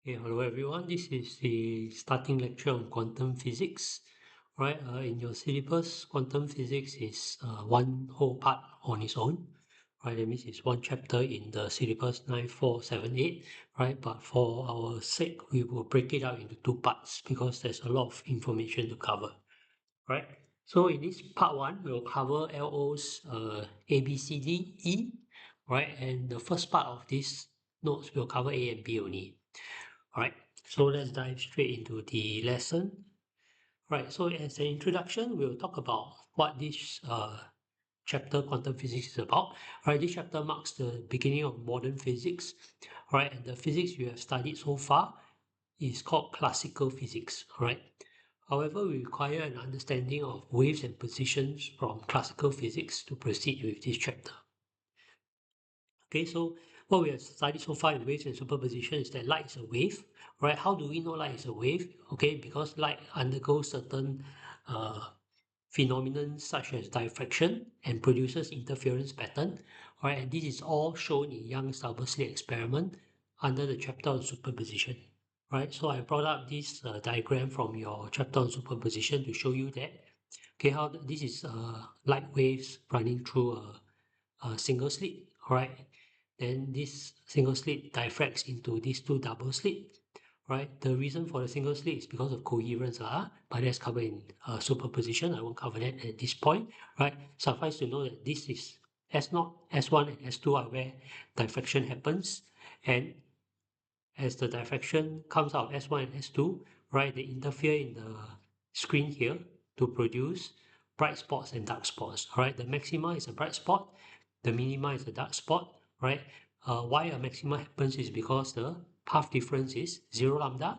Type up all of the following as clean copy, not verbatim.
Hello everyone. This is the starting lecture on quantum physics. Right, in your syllabus, quantum physics is one whole part on its own. Right, that means it's one chapter in the syllabus 9478. Right, but for our sake, we will break it up into two parts because there's a lot of information to cover. Right, so in this part one, we'll cover LOs A, B, C, D, E. Right, and the first part of this notes will cover A and B only. Alright, so let's dive straight into the lesson. Right, so as an introduction, we'll talk about what this chapter quantum physics is about. Right, this chapter marks the beginning of modern physics. Right, and the physics you have studied so far is called classical physics. Right, however, we require an understanding of waves and positions from classical physics to proceed with this chapter. Okay, so what we have studied so far in waves and superposition is that light is a wave, right? How do we know light is a wave? Okay, because light undergoes certain uh, phenomenon such as diffraction and produces interference pattern, right? And this is all shown in Young's double slit experiment under the chapter on superposition, right? So I brought up this diagram from your chapter on superposition to show you that, okay, how this is light waves running through a single slit, right? Then this single slit diffracts into these two double slit, right? The reason for the single slit is because of coherence, but that's covered in superposition. I won't cover that at this point, right? Suffice to know that this is S0, S1, and S2 are where diffraction happens, and as the diffraction comes out of S1 and S2, right, they interfere in the screen here to produce bright spots and dark spots. All right, the maxima is a bright spot, the minima is a dark spot. Right, why a maxima happens is because the path difference is 0 lambda,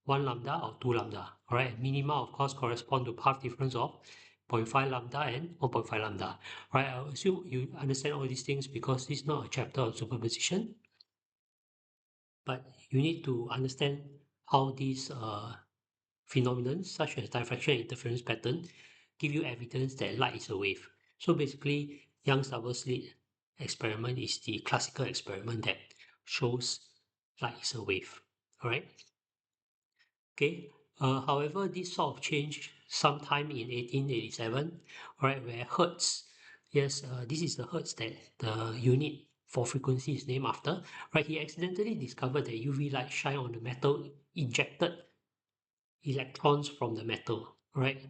1 lambda, or 2 lambda. All right, minima of course correspond to path difference of 0.5 lambda and 1.5 lambda. Right, I assume you understand all these things because this is not a chapter on superposition, but you need to understand how these phenomena, such as diffraction and interference pattern, give you evidence that light is a wave. So basically, Young's double slit experiment is the classical experiment that shows light is a wave. All right. Okay. However, this sort of changed sometime in 1887, right, where Hertz, yes, this is the Hertz that the unit for frequency is named after, right? He accidentally discovered that UV light shine on the metal, injected electrons from the metal, right?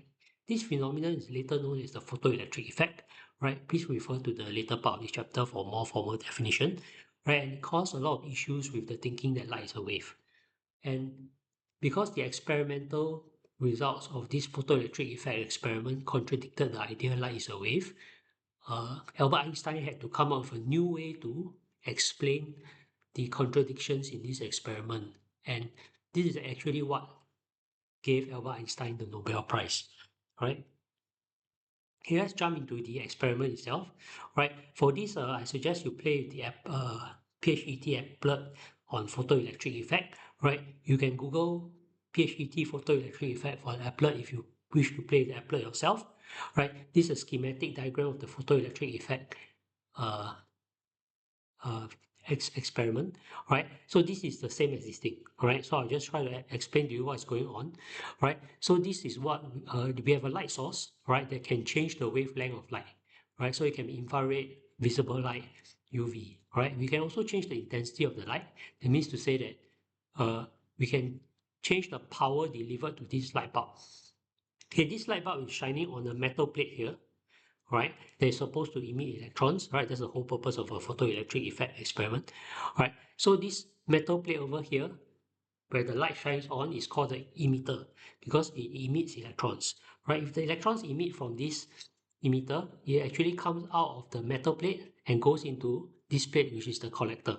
This phenomenon is later known as the photoelectric effect, right? Please refer to the later part of this chapter for more formal definition, right? And it caused a lot of issues with the thinking that light is a wave. And because the experimental results of this photoelectric effect experiment contradicted the idea light is a wave, Albert Einstein had to come up with a new way to explain the contradictions in this experiment. And this is actually what gave Albert Einstein the Nobel Prize, right? Okay, let's jump into the experiment itself, right? For this, I suggest you play with the app, PHET applet on photoelectric effect, right? You can Google PHET photoelectric effect for an applet if you wish to play the applet yourself, right? This is a schematic diagram of the photoelectric effect uh, uh, experiment, right? So this is the same as this thing, right? So I'll just try to explain to you what's going on, right? So this is what we have a light source, right, that can change the wavelength of light, right? So it can be infrared, visible light, UV, right? We can also change the intensity of the light. That means to say that we can change the power delivered to this light bulb. Okay, this light bulb is shining on a metal plate here, right? They're supposed to emit electrons, right? That's the whole purpose of a photoelectric effect experiment, right? So this metal plate over here, where the light shines on, is called the emitter because it emits electrons, right? If the electrons emit from this emitter, it actually comes out of the metal plate and goes into this plate, which is the collector,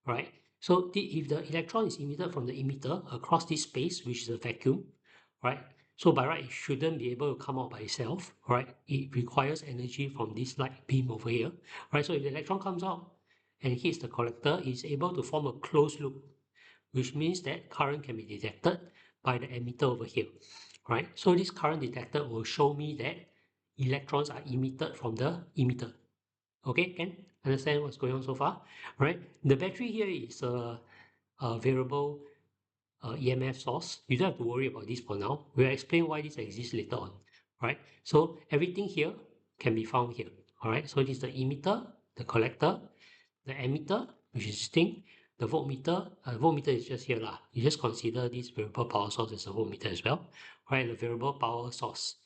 right? So if the electron is emitted from the emitter across this space, which is a vacuum, right? So by right, it shouldn't be able to come out by itself, right? It requires energy from this light beam over here, right? So if the electron comes out and hits the collector, it's able to form a closed loop, which means that current can be detected by the emitter over here, right? So this current detector will show me that electrons are emitted from the emitter. Okay, can understand what's going on so far, right? The battery here is a variable EMF source. You don't have to worry about this for now. We'll explain why this exists later on. Right? So everything here can be found here. Alright, so this is the emitter, the collector, the emitter, which is this thing, the voltmeter. Voltmeter is just here lah. You just consider this variable power source as a voltmeter as well. Right? The variable power source,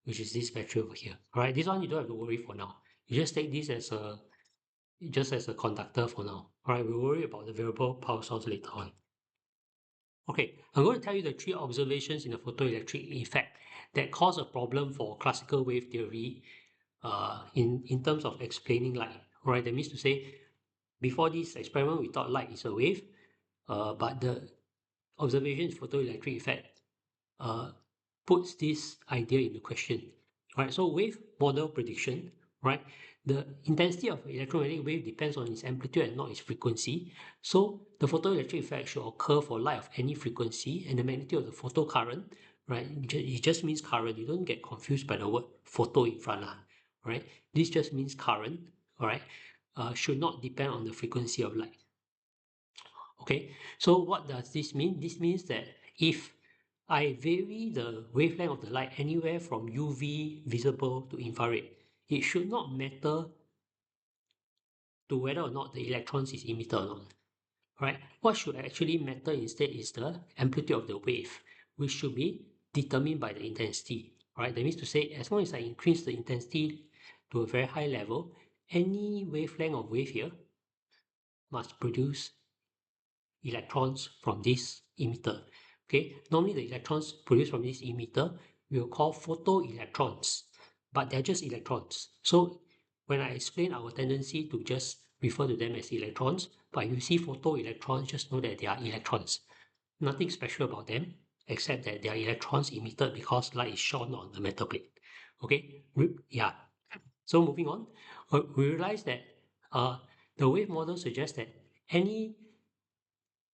which is this battery over here. Alright, this one you don't have to worry for now. You just take this as a conductor for now. Alright, we'll worry about the variable power source later on. Okay, I'm going to tell you the 3 observations in the photoelectric effect that cause a problem for classical wave theory in terms of explaining light. Right, that means to say, before this experiment, we thought light is a wave, but the observation in photoelectric effect puts this idea into question. Right, so wave model prediction, right? The intensity of electromagnetic wave depends on its amplitude and not its frequency. So the photoelectric effect should occur for light of any frequency, and the magnitude of the photocurrent, right? It just means current. You don't get confused by the word photo in front, right? This just means current, all right? Should not depend on the frequency of light. Okay, so what does this mean? This means that if I vary the wavelength of the light anywhere from UV visible to infrared, it should not matter to whether or not the electrons is emitted or not. Right? What should actually matter instead is the amplitude of the wave, which should be determined by the intensity. Right? That means to say, as long as I increase the intensity to a very high level, any wavelength of wave here must produce electrons from this emitter. Okay, normally the electrons produced from this emitter we'll call photoelectrons, but they're just electrons. So when I explain our tendency to just refer to them as electrons, but if you see photoelectrons, just know that they are electrons. Nothing special about them except that they are electrons emitted because light is shone on the metal plate. Okay, yeah. So moving on, we realize that the wave model suggests that any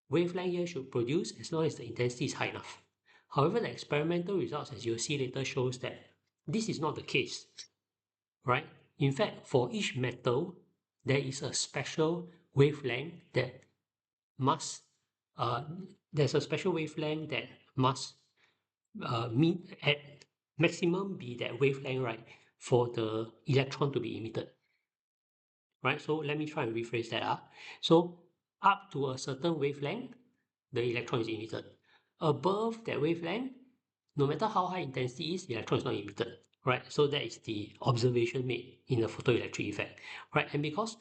wavelength here should produce as long as the intensity is high enough. However, the experimental results, as you'll see later, shows that this is not the case, right? In fact, for each metal, there is a special wavelength that must, there's a special wavelength that must meet at maximum be that wavelength, right, for the electron to be emitted, right? So let me try and rephrase that up. So up to a certain wavelength, the electron is emitted. Above that wavelength, no matter how high intensity is, the electron is not emitted, right? So that is the observation made in the photoelectric effect, right? And because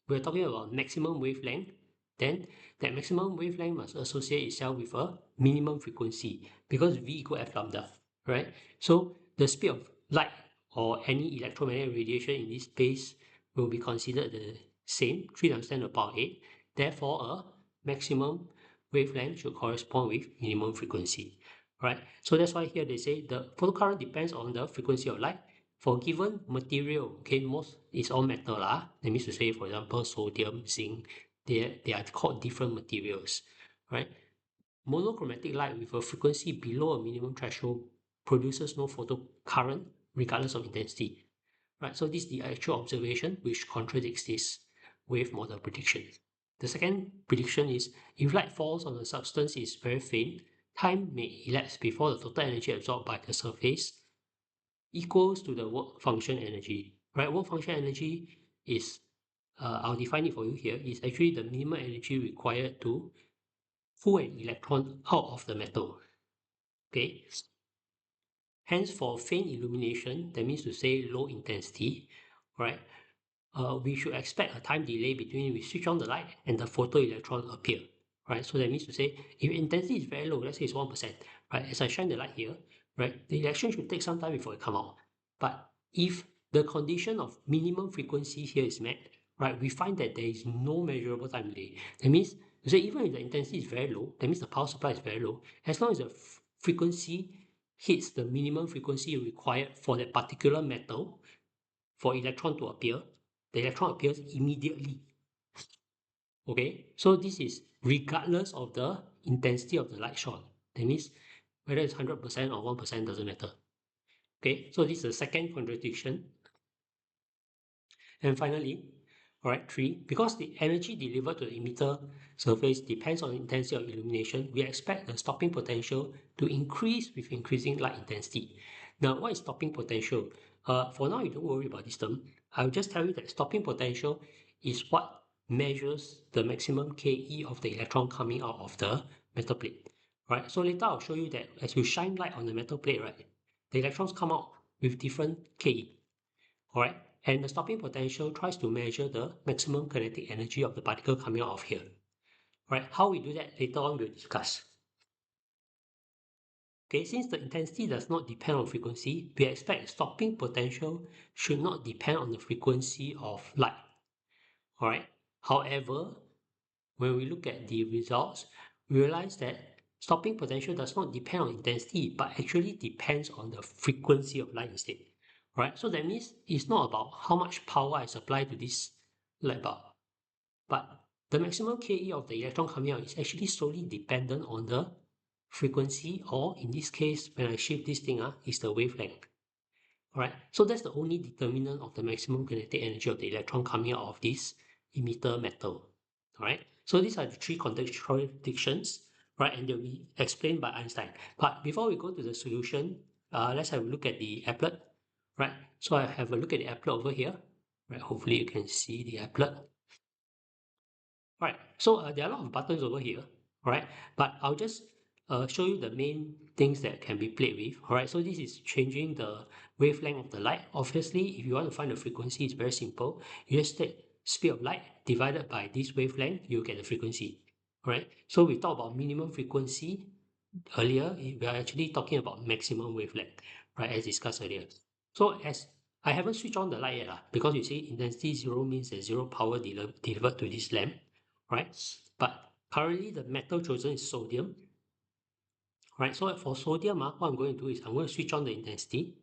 we're talking about maximum wavelength, then that maximum wavelength must associate itself with a minimum frequency because V equal F lambda, right? So the speed of light or any electromagnetic radiation in this space will be considered the same, 3 times 10 to the power 8. Therefore, a maximum wavelength should correspond with minimum frequency, right? So that's why here they say the photocurrent depends on the frequency of light. For given material, okay, most is all metal lah. That means to say, for example, sodium, zinc, they are called different materials, right? Monochromatic light with a frequency below a minimum threshold produces no photocurrent regardless of intensity, right? So this is the actual observation which contradicts this wave model prediction. The second prediction is if light falls on a substance is very faint, time may elapse before the total energy absorbed by the surface equals to the work function energy, right? Work function energy is, I'll define it for you here, is actually the minimum energy required to pull an electron out of the metal, okay? Hence, for faint illumination, that means to say low intensity, right? We should expect a time delay between we switch on the light and the photoelectron appear, right? So that means to say, if intensity is very low, let's say it's 1%, right? As I shine the light here, right, the electron should take some time before it come out. But if the condition of minimum frequency here is met, right, we find that there is no measurable time delay. That means, to say even if the intensity is very low, that means the power supply is very low, as long as the frequency hits the minimum frequency required for that particular metal for electron to appear, the electron appears immediately. Okay, so this is regardless of the intensity of the light shot. That means whether it's 100% or 1% doesn't matter. Okay, so this is the second contradiction. And finally, Alright, 3. Because the energy delivered to the emitter surface depends on the intensity of illumination, we expect the stopping potential to increase with increasing light intensity. Now, what is stopping potential? For now, you don't worry about this term. I'll just tell you that stopping potential is what measures the maximum Ke of the electron coming out of the metal plate. Right? So later I'll show you that as you shine light on the metal plate, right, the electrons come out with different Ke. Alright, and the stopping potential tries to measure the maximum kinetic energy of the particle coming out of here. Right, how we do that later on we'll discuss. Okay, since the intensity does not depend on frequency, we expect stopping potential should not depend on the frequency of light. Alright, however, when we look at the results, we realize that stopping potential does not depend on intensity, but actually depends on the frequency of light instead. Right? So that means it's not about how much power I supply to this light bulb, but the maximum Ke of the electron coming out is actually solely dependent on the frequency, or in this case, when I shift this thing, is the wavelength. Alright, so that's the only determinant of the maximum kinetic energy of the electron coming out of this emitter metal. Alright, so these are the three contradictions, right, and they'll be explained by Einstein. But before we go to the solution, let's have a look at the applet. Right, so I have a look at the applet over here. Right, hopefully you can see the applet. Right, so there are a lot of buttons over here, right? But I'll just show you the main things that can be played with. Alright, so this is changing the wavelength of the light. Obviously, if you want to find the frequency, it's very simple. You just take speed of light divided by this wavelength, you get the frequency. Alright, so we talked about minimum frequency earlier. We are actually talking about maximum wavelength, right, as discussed earlier. So as I haven't switched on the light yet, because you see intensity 0 means there's zero power delivered to this lamp, right? But currently the metal chosen is sodium, right? So for sodium, what I'm going to do is I'm going to switch on the intensity,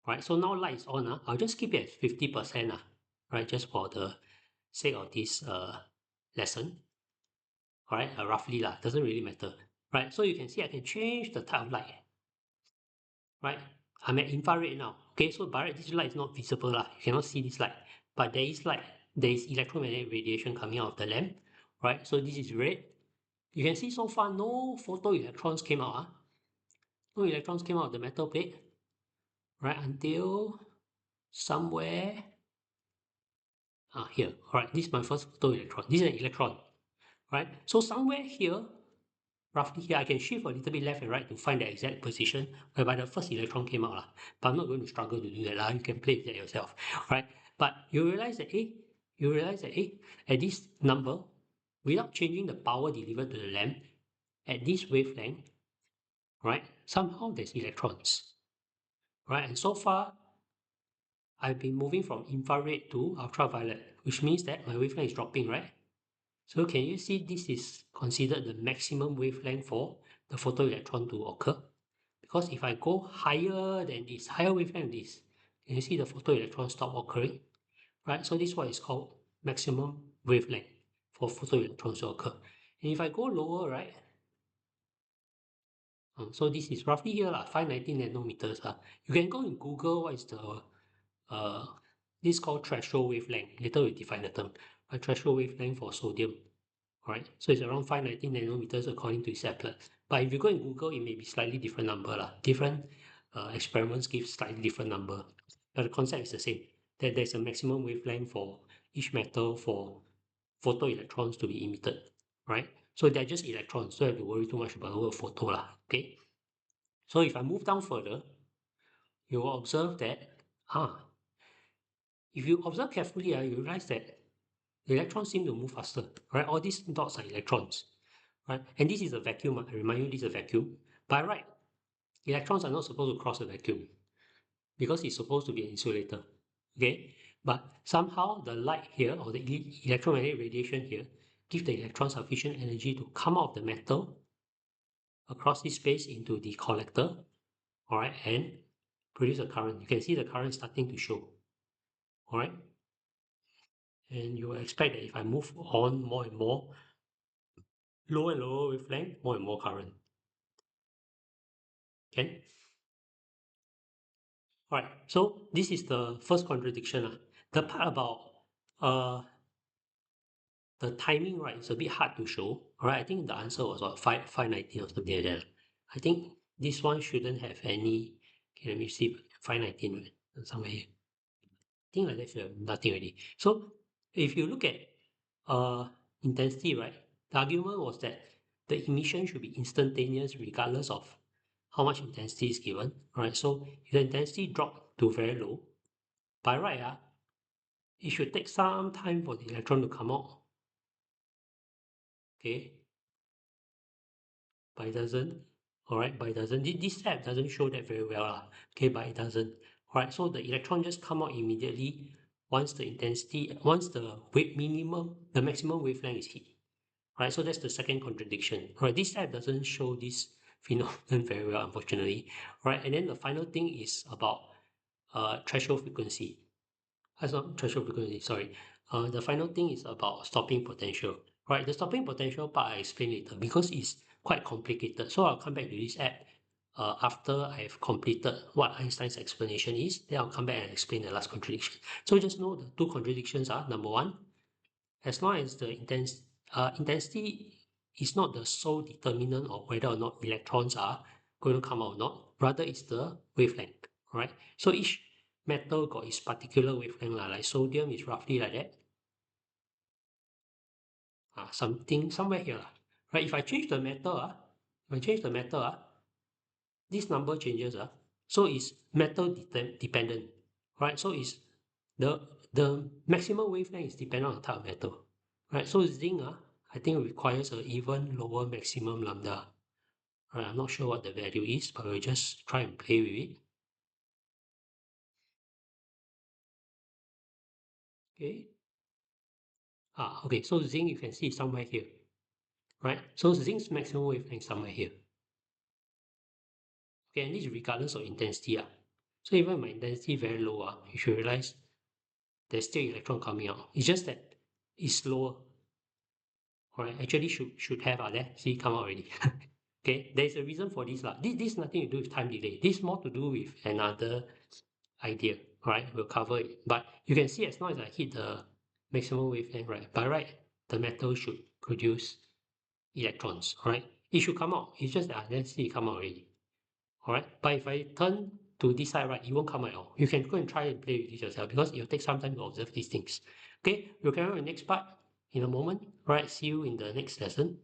right? So now light is on, I'll just keep it at 50%, right? Just for the sake of this lesson, all right? Roughly lah, doesn't really matter, right? So you can see I can change the type of light, right? I'm at infrared now. Okay, so by right, this light is not visible lah. You cannot see this light, but there is light. There is electromagnetic radiation coming out of the lamp, right? So this is red. You can see so far no photoelectrons came out. No electrons came out of the metal plate, right? Until somewhere here. All right, this is my first photoelectron. This is an electron, right? So somewhere here, roughly here, I can shift a little bit left and right to find the exact position whereby the first electron came out. But I'm not going to struggle to do that. You can play with that yourself. Right? But you realize that, at this number, without changing the power delivered to the lamp, at this wavelength, right, somehow there's electrons. Right? And so far, I've been moving from infrared to ultraviolet, which means that my wavelength is dropping, right? So can you see this is considered the maximum wavelength for the photoelectron to occur? Because if I go higher than this, higher wavelength than this, can you see the photoelectron stop occurring? Right? So this is what is called maximum wavelength for photoelectrons to occur. And if I go lower, right? So this is roughly here, 590 nanometers. You can go and Google what is the this is called threshold wavelength. Later we define the term. A threshold wavelength for sodium. Alright, so it's around 590 nanometers according to its applet. But if you go and Google, it may be slightly different number. Different experiments give slightly different number. But the concept is the same. That there's a maximum wavelength for each metal for photoelectrons to be emitted. Right? So they're just electrons, so you have to worry too much about the word photo. Okay? So if I move down further, you will observe that if you observe carefully, you realize that the electrons seem to move faster, right? All these dots are electrons, right? And this is a vacuum. I remind you, this is a vacuum. By right, electrons are not supposed to cross a vacuum because it's supposed to be an insulator, okay? But somehow the light here, or the electromagnetic radiation here, give the electrons sufficient energy to come out of the metal across this space into the collector, all right, and produce a current. You can see the current starting to show, all right? And you will expect that if I move on more and more, lower and lower wavelength, more and more current. Okay? Alright, so this is the first contradiction. The part about The timing, right, is a bit hard to show. All right, I think the answer was what, 519 or something like that. I think this one shouldn't have any. Okay, let me see. 519, right? Somewhere here. I think like that should have nothing already. So if you look at intensity, right, the argument was that the emission should be instantaneous regardless of how much intensity is given. All right, so if the intensity drop to very low, by right, it should take some time for the electron to come out. Okay, but it doesn't. All right, but it doesn't. This app doesn't show that very well. Okay, but it doesn't. All right, so the electron just come out immediately once the intensity, once the maximum wavelength is hit. Right, so that's the second contradiction. Right, this app doesn't show this phenomenon very well, unfortunately. Right, and then the final thing is about threshold frequency. That's not threshold frequency, sorry. The final thing is about stopping potential. Right, the stopping potential part I explain later because it's quite complicated. So I'll come back to this app after I've completed what Einstein's explanation is. Then I'll come back and explain the last contradiction. So just know the two contradictions are, number one, as long as the intensity is not the sole determinant of whether or not electrons are going to come out or not, rather it's the wavelength, right? So each metal got its particular wavelength, like sodium is roughly like that. Something somewhere here, right? If I change the metal, this number changes, so it's metal dependent, right? So it's the maximum wavelength is dependent on the type of metal, right? So zinc, I think requires an even lower maximum lambda. Right, I'm not sure what the value is, but we'll just try and play with it. Okay. Okay. So zinc, you can see somewhere here, right? So zinc's maximum wavelength is somewhere here. Okay, and this is regardless of intensity. So even my intensity very low, you should realize there's still electron coming out. It's just that it's slower. Alright, actually should have there. See, come out already. Okay, there's a reason for this. This nothing to do with time delay. This more to do with another idea. Alright, we'll cover it. But you can see as long as I hit the maximum wavelength, right? By right, the metal should produce electrons. Alright, it should come out. It's just that let's see it come out already. Alright, but if I turn to this side, right, it won't come out at all. You can go and try and play with it yourself because it will take some time to observe these things. Okay, we'll carry on the next part in a moment. Alright, see you in the next lesson.